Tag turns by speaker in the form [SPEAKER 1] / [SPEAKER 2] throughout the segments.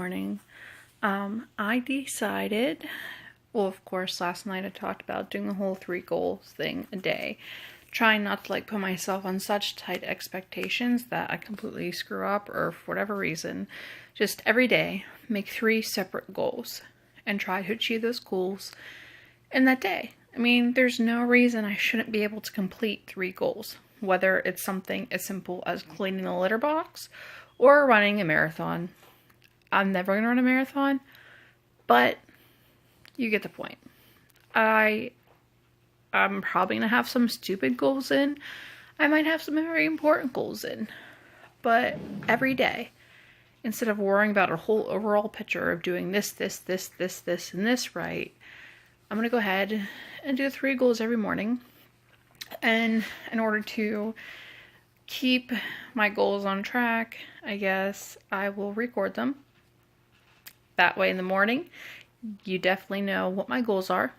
[SPEAKER 1] morning. I decided, well, of course, last night I talked about doing the whole 3 goals thing a day. Trying not to put myself on such tight expectations that I completely screw up or for whatever reason. Just every day, make 3 separate goals and try to achieve those goals in that day. I mean, there's no reason I shouldn't be able to complete 3 goals. Whether it's something as simple as cleaning the litter box or running a marathon. I'm never going to run a marathon, but you get the point. I'm probably going to have some stupid goals in. I might have some very important goals in. But every day, instead of worrying about a whole overall picture of doing this, and this right, I'm going to go ahead and do 3 goals every morning. And in order to keep my goals on track, I guess I will record them. That way in the morning, you definitely know what my goals are.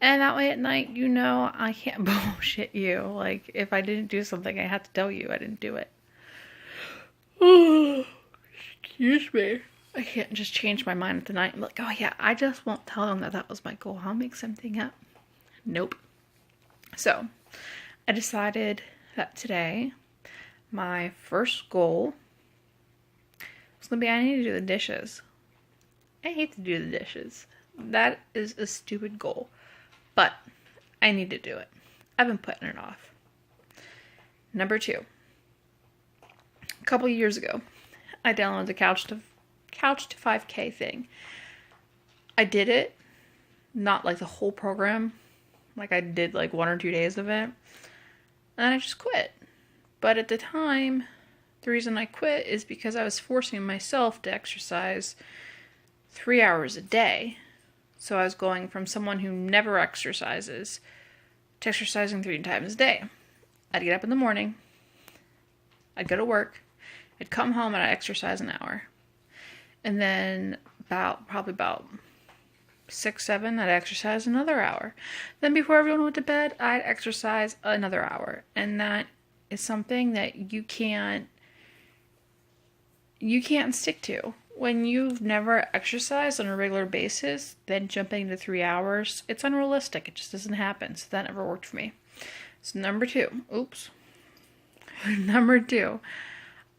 [SPEAKER 1] And that way at night, you know I can't bullshit you. If I didn't do something, I have to tell you I didn't do it. Oh, excuse me. I can't just change my mind at the night and be like, oh yeah, I just won't tell them that was my goal. I'll make something up. Nope. So, I decided that today, my first goal was going to be I need to do the dishes. I hate to do the dishes. That is a stupid goal. But I need to do it. I've been putting it off. Number 2. A couple years ago, I downloaded the Couch to 5K thing. I did it. Not the whole program. I did 1 or 2 days of it. And I just quit. But at the time, the reason I quit is because I was forcing myself to exercise 3 hours a day. So I was going from someone who never exercises to exercising 3 times a day. I'd get up in the morning. I'd go to work. I'd come home and I'd exercise an hour. And then probably about 6, 7, I'd exercise another hour. Then before everyone went to bed, I'd exercise another hour. And that is something that you can't stick to. When you've never exercised on a regular basis, then jumping into 3 hours, it's unrealistic. It just doesn't happen. So that never worked for me. So number 2, number 2,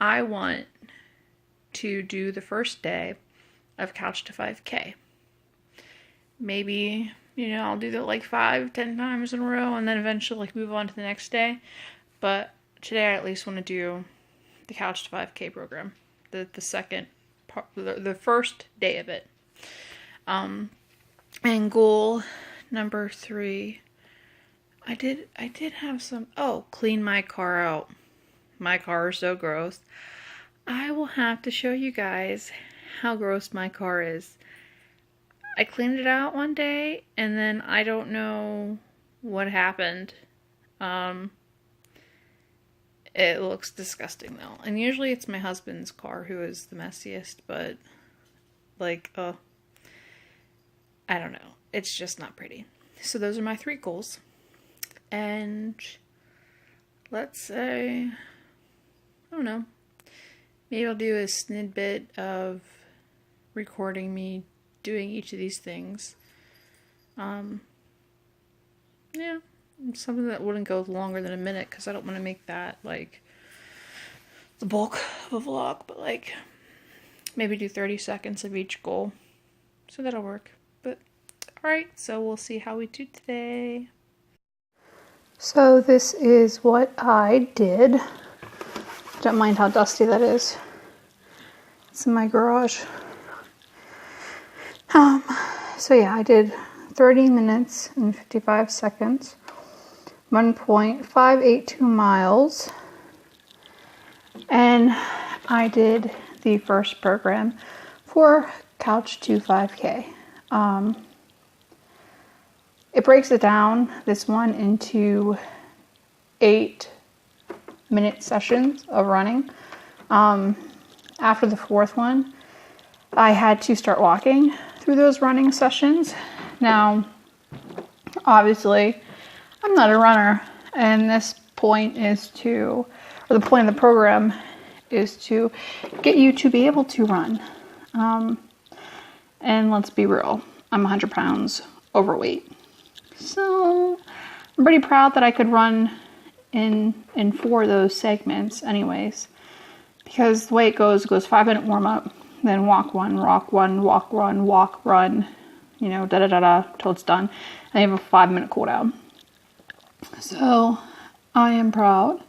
[SPEAKER 1] I want to do the first day of Couch to 5K. Maybe, I'll do that 5, 10 times in a row and then eventually move on to the next day. But today I at least want to do the Couch to 5K program. The second part, the first day of it. And goal number 3, I did have some, clean my car out. My car is so gross. I will have to show you guys how gross my car is. I cleaned it out one day, and then I don't know what happened. It looks disgusting, though. And usually it's my husband's car who is the messiest, but, I don't know. It's just not pretty. So those are my 3 goals. And let's say, I don't know. Maybe I'll do a snippet of recording me doing each of these things. Yeah, something that wouldn't go longer than a minute because I don't want to make that the bulk of a vlog, but maybe do 30 seconds of each goal. So that'll work. But alright, so we'll see how we do today. So this is what I did. Don't mind how dusty that is. It's in my garage. So yeah, I did 30 minutes and 55 seconds, 1.582 miles, and I did the first program for Couch to 5K. It breaks it down, this one, into 8-minute sessions of running. After the 4th one, I had to start walking through those running sessions. Now, obviously, I'm not a runner, and this point is the point of the program is to get you to be able to run. And let's be real, I'm 100 pounds overweight. So I'm pretty proud that I could run in 4 of those segments anyways. Because the way it goes 5-minute warm up, then walk, run, walk, run, walk, run, walk, run, you know, till it's done. And you have a 5-minute cool down. So I am proud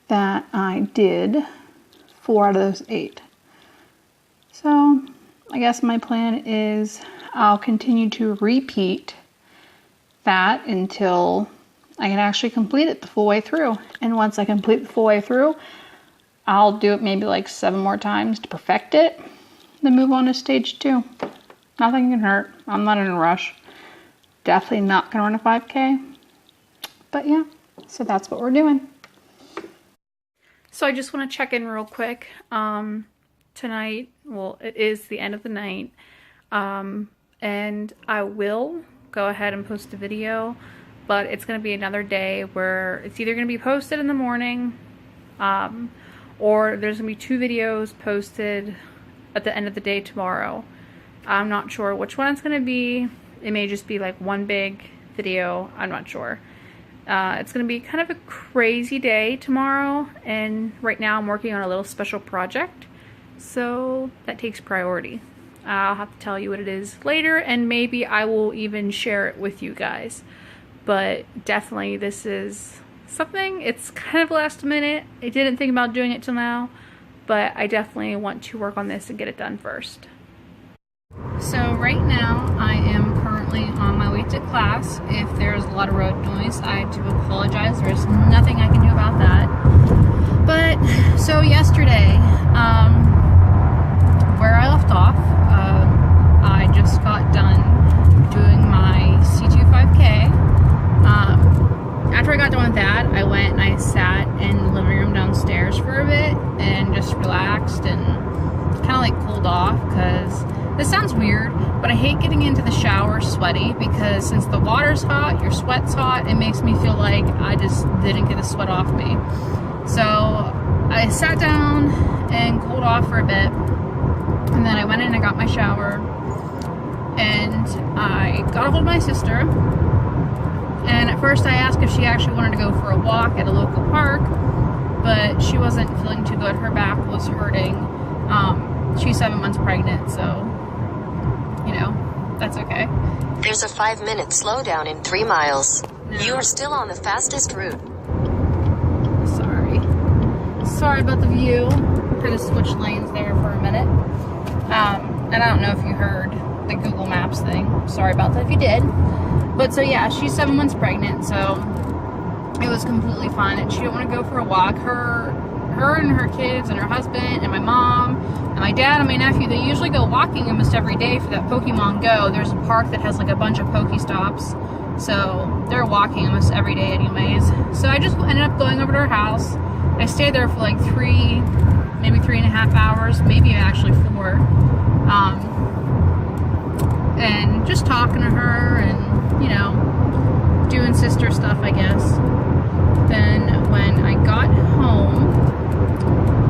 [SPEAKER 1] that I did 4 out of those 8. So I guess my plan is I'll continue to repeat that until I can actually complete it the full way through. And once I complete the full way through, I'll do it maybe like 7 more times to perfect it, then move on to stage 2. Nothing can hurt. I'm not in a rush. Definitely not going to run a 5K. But yeah, so that's what we're doing. So I just want to check in real quick. Tonight, well, it is the end of the night. And I will go ahead and post a video, but it's going to be another day where it's either going to be posted in the morning, or there's going to be 2 videos posted at the end of the day tomorrow. I'm not sure which one it's going to be. It may just be like one big video. I'm not sure. It's going to be kind of a crazy day tomorrow, and right now I'm working on a little special project, so that takes priority. I'll have to tell you what it is later, and maybe I will even share it with you guys. But definitely this is something, it's kind of last minute. I didn't think about doing it till now, but I definitely want to work on this and get it done first. So right now I am currently on my way to class. If there's a lot of road noise, I do apologize. There's nothing I can do about that. But so yesterday, where I left off, I just got done doing my C2 5K. After I got done with that, I went and I sat in the living room downstairs for a bit and just relaxed and kind of like cooled off, because this sounds weird, but I hate getting into the shower sweaty, because since the water's hot, your sweat's hot, it makes me feel like I just didn't get the sweat off me. So I sat down and cooled off for a bit, and then I went in and I got my shower, and I got a hold of my sister, and at first I asked if she actually wanted to go for a walk at a local park, but she wasn't feeling too good. Her back was hurting. She's 7 months pregnant, so, you know, that's okay.
[SPEAKER 2] There's a 5-minute slowdown in 3 miles. No. You are still on the fastest route.
[SPEAKER 1] Sorry about the view. Kind of switched lanes there for a minute. And I don't know if you heard the Google Maps thing. Sorry about that if you did. But so yeah, she's 7 months pregnant, so it was completely fine. And she didn't want to go for a walk. Her and her kids and her husband and my mom and my dad and my nephew, they usually go walking almost every day for that Pokemon Go. There's a park that has like a bunch of Pokestops, so they're walking almost every day anyways. So I just ended up going over to her house. I stayed there for like 3, maybe 3.5 hours, maybe actually 4, and just talking to her and, you know, doing sister stuff, I guess. Then when I got home,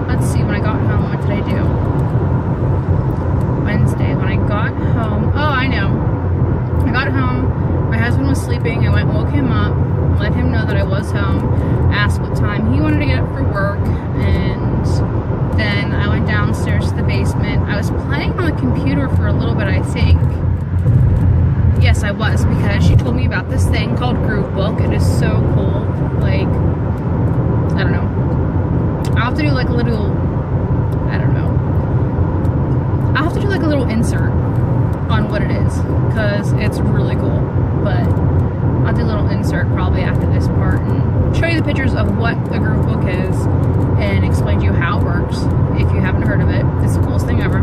[SPEAKER 1] let's see, when I got home, what did I do? Wednesday, when I got home, oh, I know. I got home, my husband was sleeping, I went and woke him up, let him know that I was home, asked what time he wanted to get up for work, and then I went downstairs to the basement. I was playing on the computer for a little bit, I think. Yes, I was, because she told me about this thing called Groovebook. It is so cool. Like, I don't know. I'll have to do like a little, I don't know. I'll have to do like a little insert on what it is, because it's really cool. But I'll do a little insert probably after this part and show you the pictures of what the Groovebook is and explain to you how it works if you haven't heard of it. It's the coolest thing ever.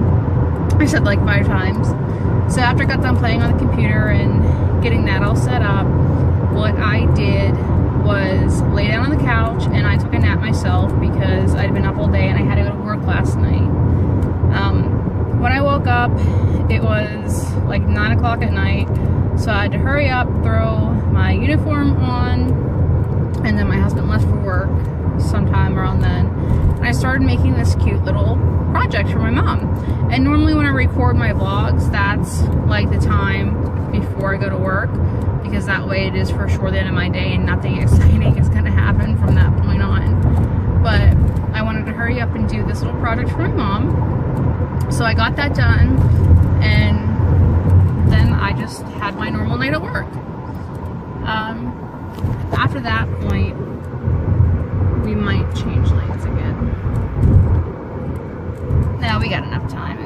[SPEAKER 1] I said like 5 times. So after I got done playing on the computer and getting that all set up, what I did was lay down on the couch and I took a nap myself because I'd been up all day and I had to go to work last night. When I woke up, it was like 9 o'clock at night, so I had to hurry up, throw my uniform on, and then my husband left for work. sometime around then. And I started making this cute little project for my mom. And normally when I record my vlogs, that's like the time before I go to work, because that way it is for sure the end of my day and nothing exciting is going to happen from that point on. But I wanted to hurry up and do this little project for my mom. So I got that done, and then I just had my normal night at work. After that point, we might change lanes again. No, we got enough time.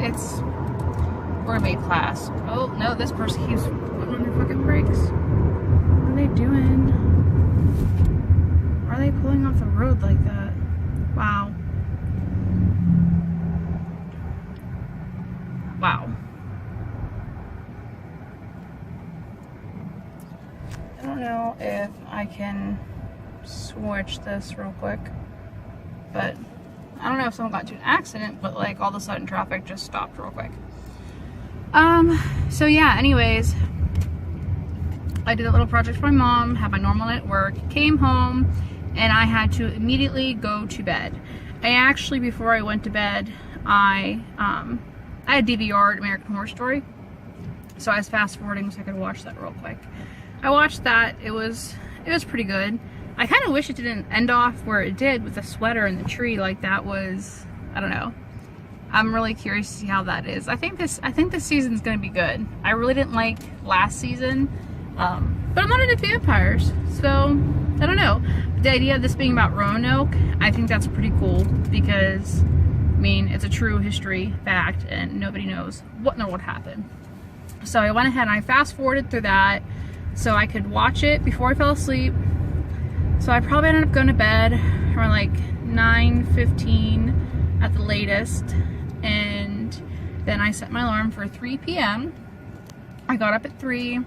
[SPEAKER 1] We're gonna be class. Oh no, this person keeps putting on their fucking brakes. What are they doing? Why are they pulling off the road like that? Wow. Wow. I don't know if I can switch this real quick, but I don't know if someone got into an accident, but like all of a sudden traffic just stopped real quick. So yeah, anyways, I did a little project for my mom, had my normal night at work, came home, and I had to immediately go to bed. I actually, before I went to bed, I had DVR'd American Horror Story, so I was fast forwarding so I could watch that real quick. I watched that. It was pretty good. I kind of wish it didn't end off where it did with the sweater and the tree. Like that was, I don't know. I'm really curious to see how that is. I think this season's gonna be good. I really didn't like last season, but I'm not into vampires, so I don't know. The idea of this being about Roanoke, I think that's pretty cool because, I mean, it's a true history fact and nobody knows what in the world happened. So I went ahead and I fast forwarded through that so I could watch it before I fell asleep. So I probably ended up going to bed around like 9:15 at the latest, and then I set my alarm for 3 p.m. I got up at 3, I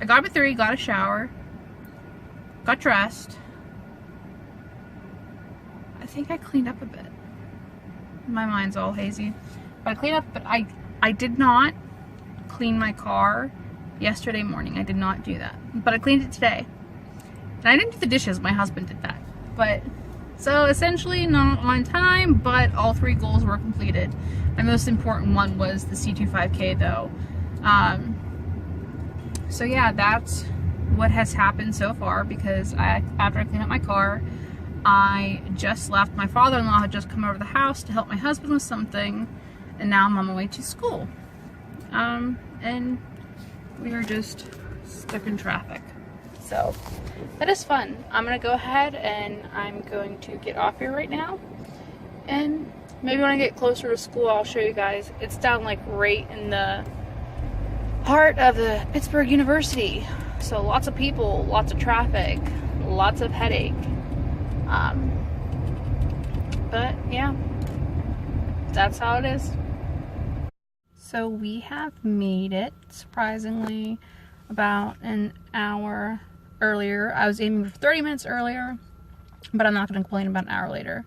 [SPEAKER 1] got up at 3, got a shower, got dressed. I think I cleaned up a bit. My mind's all hazy. But I cleaned up, but I did not clean my car yesterday morning. I did not do that. But I cleaned it today. And I didn't do the dishes, my husband did that. But, so essentially not on time, but all 3 goals were completed. My most important one was the C25K though. So yeah, that's what has happened so far, because after I cleaned up my car, I just left. My father-in-law had just come over to the house to help my husband with something, and now I'm on my way to school. And we are just stuck in traffic. So that is fun. I'm gonna go ahead and I'm going to get off here right now, and maybe when I get closer to school I'll show you guys. It's down like right in the heart of the Pittsburgh University, so lots of people, lots of traffic, lots of headache. But yeah, that's how it is. So we have made it, surprisingly, about an hour earlier. I was aiming for 30 minutes earlier, but I'm not going to complain about an hour later.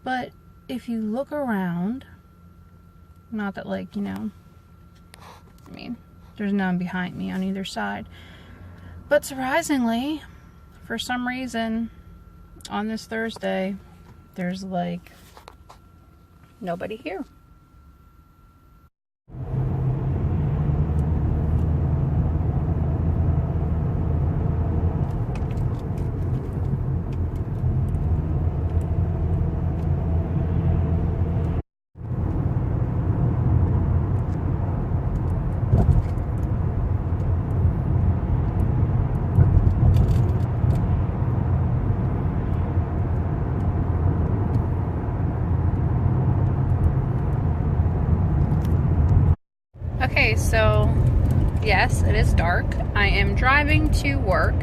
[SPEAKER 1] But if you look around, not that, like, you know, I mean, there's none behind me on either side. But surprisingly, for some reason, on this Thursday, there's like nobody here. Okay, so yes, it is dark. I am driving to work,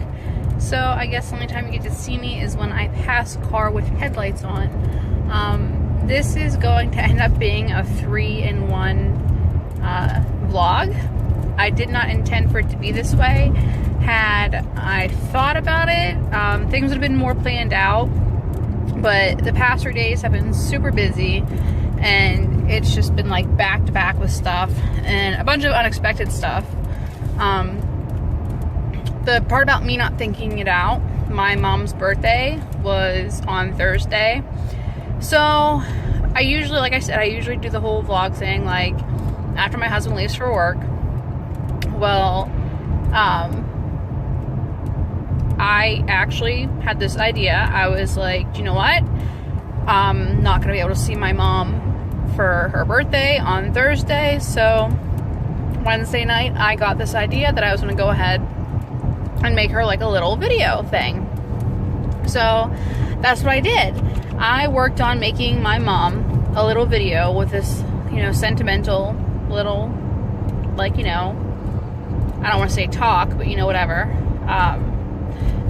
[SPEAKER 1] so I guess the only time you get to see me is when I pass a car with headlights on. This is going to end up being a 3-in-1 vlog. I did not intend for it to be this way. Had I thought about it, things would have been more planned out, but the past 3 days have been super busy, and it's just been like back to back with stuff and a bunch of unexpected stuff. The part about me not thinking it out my mom's birthday was on Thursday. So I usually, like I said, I usually do the whole vlog thing, like after my husband leaves for work. Well, I actually had this idea. I was like, you know what? I'm not gonna be able to see my mom for her birthday on Thursday, so Wednesday night I got this idea that I was gonna go ahead and make her like a little video thing. So that's what I did. I worked on making my mom a little video with this, you know, sentimental little, like, you know, I don't want to say talk, but you know, whatever.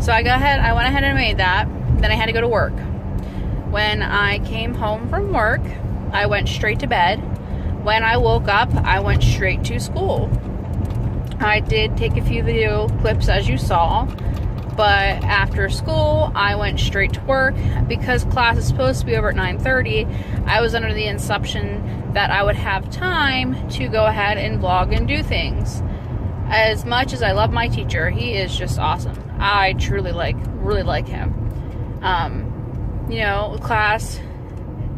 [SPEAKER 1] So I went ahead and made that. Then I had to go to work. When I came home from work, I went straight to bed. When I woke up, I went straight to school. I did take a few video clips, as you saw, but after school, I went straight to work. Because class is supposed to be over at 9:30, I was under the assumption that I would have time to go ahead and vlog and do things. As much as I love my teacher, he is just awesome. I truly really like him. You know, class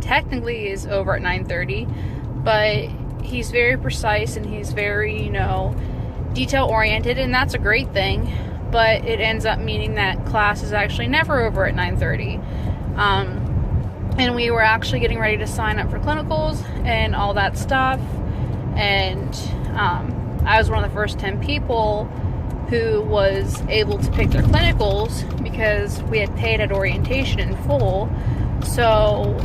[SPEAKER 1] technically is over at 9:30, but he's very precise and he's very, you know, detail oriented, and that's a great thing. But it ends up meaning that class is actually never over at 9:30. And we were actually getting ready to sign up for clinicals and all that stuff. And I was one of the first 10 people who was able to pick their clinicals because we had paid at orientation in full. So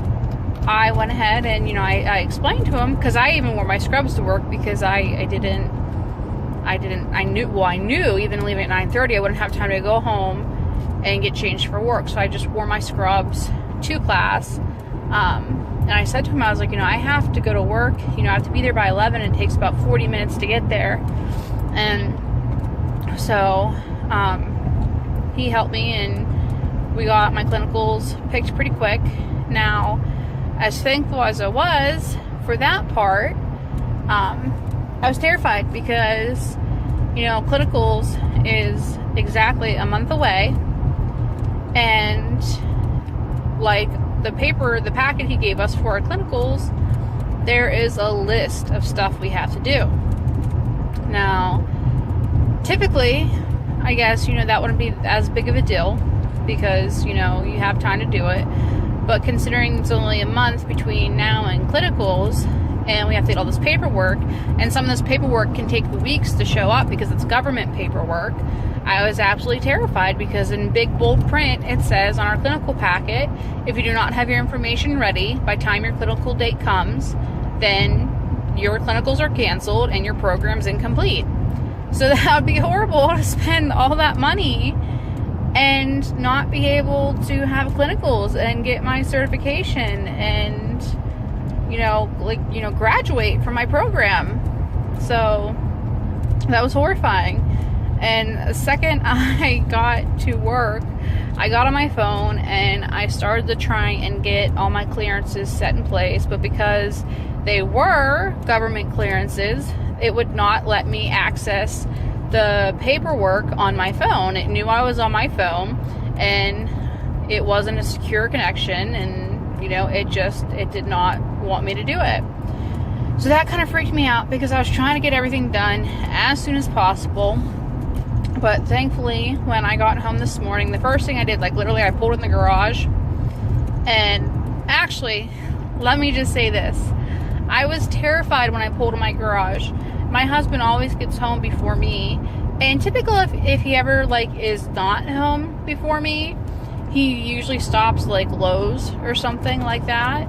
[SPEAKER 1] I went ahead and, you know, I explained to him, because I even wore my scrubs to work because I knew even leaving at 9:30 I wouldn't have time to go home and get changed for work. So I just wore my scrubs to class. And I said to him, I was like, you know, I have to go to work. You know, I have to be there by 11. And it takes about 40 minutes to get there. And so he helped me, and we got my clinicals picked pretty quick. Now, as thankful as I was for that part, I was terrified because, you know, clinicals is exactly a month away, and like the packet he gave us for our clinicals, there is a list of stuff we have to do. Now, typically, I guess, you know, that wouldn't be as big of a deal because, you know, you have time to do it. But considering it's only a month between now and clinicals, and we have to get all this paperwork, and some of this paperwork can take weeks to show up because it's government paperwork, I was absolutely terrified because in big bold print it says on our clinical packet, if you do not have your information ready by the time your clinical date comes, then your clinicals are canceled and your program's incomplete. So that would be horrible to spend all that money and not be able to have clinicals and get my certification and, you know, like, you know, graduate from my program. So that was horrifying. And the second I got to work, I got on my phone and I started to try and get all my clearances set in place. But because they were government clearances, it would not let me access the paperwork on my phone. It knew I was on my phone and it wasn't a secure connection, and, you know, it did not want me to do it. So that kind of freaked me out because I was trying to get everything done as soon as possible. But thankfully, when I got home this morning, the first thing I did, like literally I pulled in the garage, and actually, let me just say this. I was terrified when I pulled in my garage. My husband always gets home before me, and typically if he ever like is not home before me, he usually stops like Lowe's or something like that.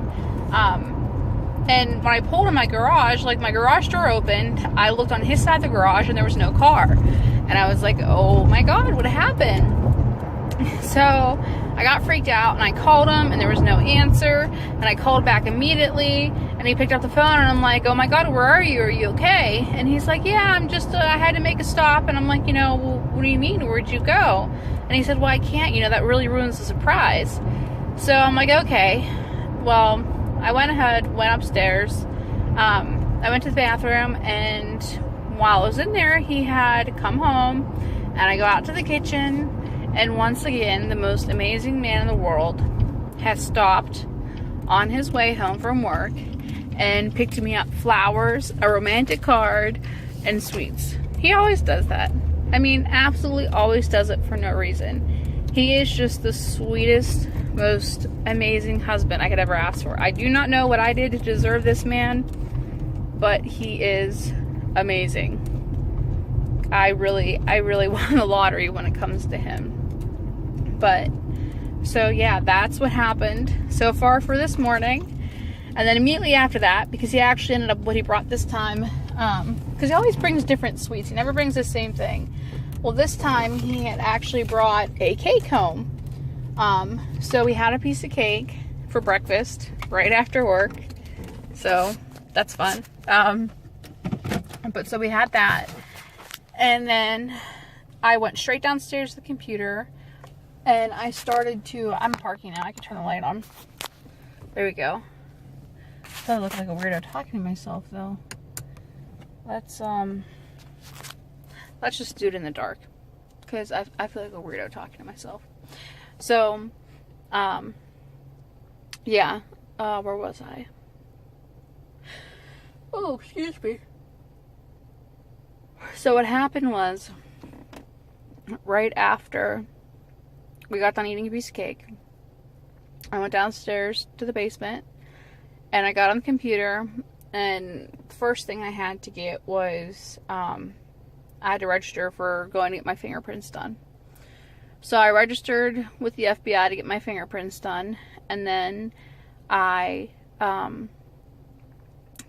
[SPEAKER 1] And when I pulled in my garage, like my garage door opened, I looked on his side of the garage and there was no car. And I was like, oh my God, what happened? So I got freaked out and I called him and there was no answer. And I called back immediately and he picked up the phone and I'm like, oh my God, where are you? Are you okay? And he's like, yeah, I'm just, I had to make a stop. And I'm like, you know, well, what do you mean? Where'd you go? And he said, well, I can't, you know, that really ruins the surprise. So I'm like, okay, well, I went ahead, went upstairs. I went to the bathroom, and while I was in there, he had come home, and I go out to the kitchen, And once again, the most amazing man in the world has stopped on his way home from work and picked me up flowers, a romantic card, and sweets. He always does that. I mean, absolutely always does it for no reason. He is just the sweetest, most amazing husband I could ever ask for. I do not know what I did to deserve this man, but he is amazing. I really won the lottery when it comes to him. But, so yeah, that's what happened so far for this morning. And then immediately after that, because he actually ended up, what he brought this time, because he always brings different sweets. He never brings the same thing. Well, this time he had actually brought a cake home. So we had a piece of cake for breakfast right after work. So that's fun. But so we had that. And then I went straight downstairs to the computer and I started to, I'm parking now. I can turn the light on. There we go. I look like a weirdo talking to myself though. Let's just do it in the dark, because I feel like a weirdo talking to myself. So, yeah, where was I? Oh, excuse me. So what happened was, right after we got done eating a piece of cake, I went downstairs to the basement, and I got on the computer, and the first thing I had to get was, I had to register for going to get my fingerprints done. So I registered with the FBI to get my fingerprints done, and then I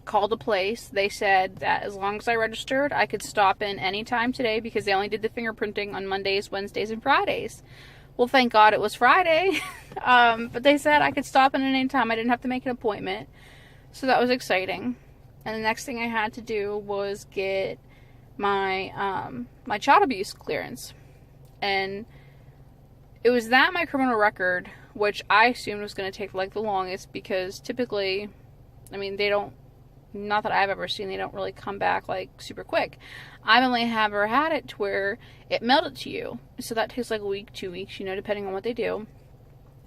[SPEAKER 1] called a place. They said that as long as I registered, I could stop in anytime today, because they only did the fingerprinting on Mondays, Wednesdays, and Fridays. Well, thank God it was Friday. But they said I could stop in at any time. I didn't have to make an appointment. So that was exciting. And the next thing I had to do was get my my child abuse clearance. And it was that, my criminal record, which I assumed was going to take like the longest, because typically, I mean, they don't, not that I've ever seen, they don't really come back like super quick. I've only ever had it to where it mailed it to you. So that takes like a week, 2 weeks, you know, depending on what they do.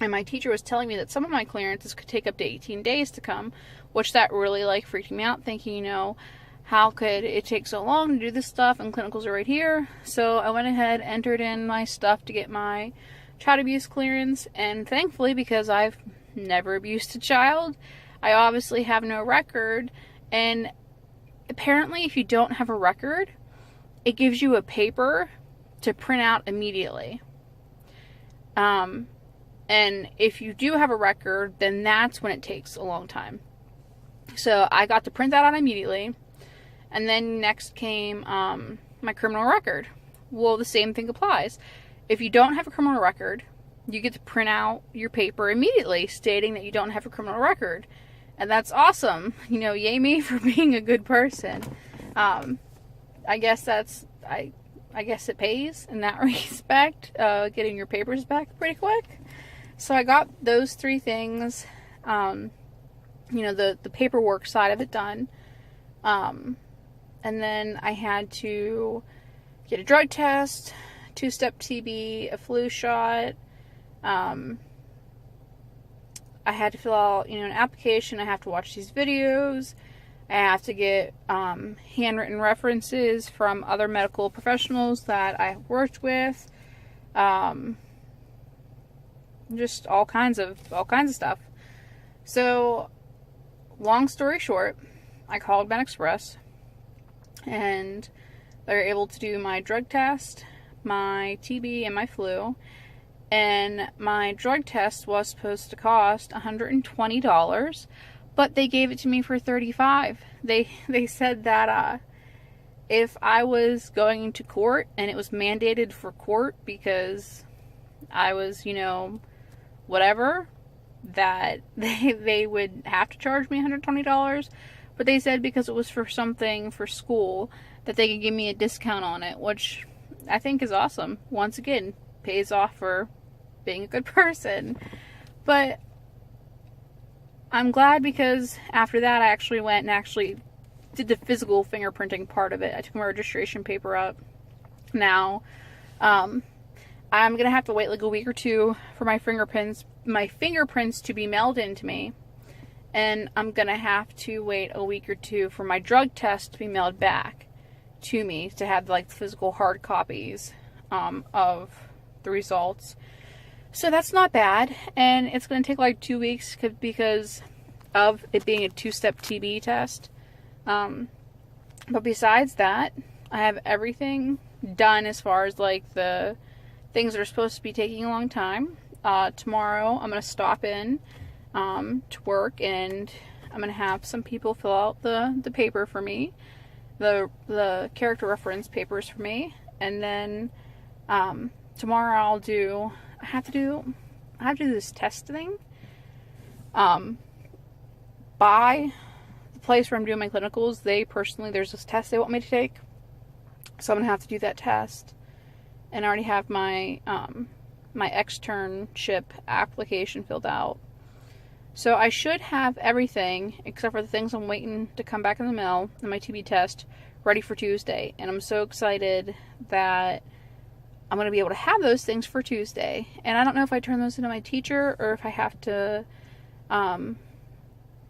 [SPEAKER 1] And my teacher was telling me that some of my clearances could take up to 18 days to come, which that really like freaked me out, thinking, you know, how could it take so long to do this stuff, and clinicals are right here. So I went ahead, entered in my stuff to get my child abuse clearance, and thankfully, because I've never abused a child, I obviously have no record. And apparently if you don't have a record, it gives you a paper to print out immediately. And if you do have a record, then that's when it takes a long time. So I got to print that out immediately. And then next came my criminal record. Well, the same thing applies. If you don't have a criminal record, you get to print out your paper immediately stating that you don't have a criminal record. And that's awesome. You know, yay me for being a good person. I guess that's, I guess it pays in that respect, getting your papers back pretty quick. So I got those three things, you know, the paperwork side of it done. And then I had to get a drug test, 2-step TB, a flu shot. I had to fill out, you know, an application. I have to watch these videos. I have to get handwritten references from other medical professionals that I have worked with. Just all kinds of stuff. So, long story short, I called MedExpress, and they were able to do my drug test, my TB, and my flu. And my drug test was supposed to cost $120, but they gave it to me for $35. They said that if I was going to court, and it was mandated for court because I was, you know, whatever, that they would have to charge me $120. But they said because it was for something for school, that they could give me a discount on it, which I think is awesome. Once again, pays off for being a good person. But I'm glad, because after that I actually went and actually did the physical fingerprinting part of it. I took my registration paper up. Now, I'm gonna have to wait like a week or two for my fingerprints to be mailed in to me. And I'm gonna have to wait a week or two for my drug test to be mailed back to me, to have like physical hard copies of the results. So that's not bad, and it's gonna take like 2 weeks because of it being a 2-step TB test. But besides that, I have everything done as far as like the things that are supposed to be taking a long time. Tomorrow I'm gonna stop in to work, and I'm gonna have some people fill out the paper for me, the character reference papers for me, and then tomorrow I have to do this test thing by the place where I'm doing my clinicals. There's this test they want me to take, so I'm gonna have to do that test, and I already have my my externship application filled out. So I should have everything, except for the things I'm waiting to come back in the mail and my TB test, ready for Tuesday. And I'm so excited that I'm going to be able to have those things for Tuesday. And I don't know if I turn those into my teacher or if I have to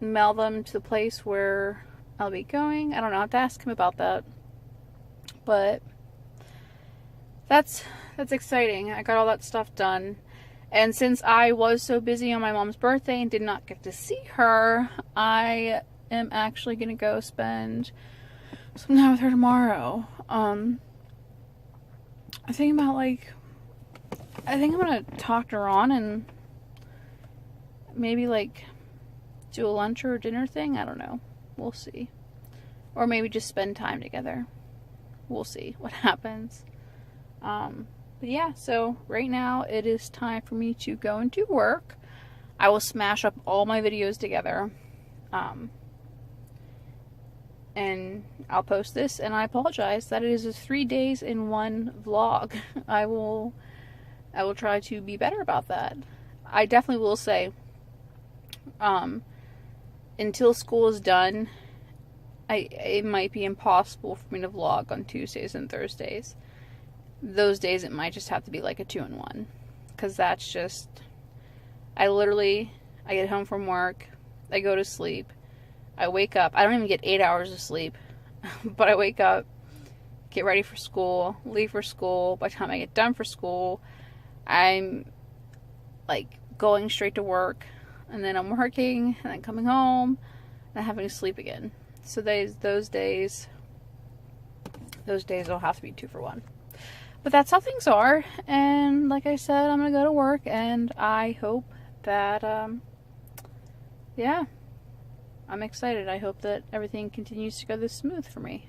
[SPEAKER 1] mail them to the place where I'll be going. I don't know. I have to ask him about that. But that's exciting. I got all that stuff done. And since I was so busy on my mom's birthday and did not get to see her, I am actually going to go spend some time with her tomorrow. I'm going to talk to Ron and maybe like do a lunch or a dinner thing. I don't know. We'll see. Or maybe just spend time together. We'll see what happens. But yeah, so right now it is time for me to go and do work. I will smash up all my videos together. And I'll post this, and I apologize that it is a 3 days in one vlog. I will try to be better about that. I definitely will say, until school is done, it might be impossible for me to vlog on Tuesdays and Thursdays. Those days it might just have to be like a 2-in-1, because that's just, I get home from work, I go to sleep, I wake up, I don't even get 8 hours of sleep, but I wake up, get ready for school, leave for school. By the time I get done for school, I'm like going straight to work, and then I'm working, and then coming home, and having to sleep again. So those days will have to be 2 for 1. But that's how things are, and like I said, I'm going to go to work, and I hope that, yeah, I'm excited. I hope that everything continues to go this smooth for me.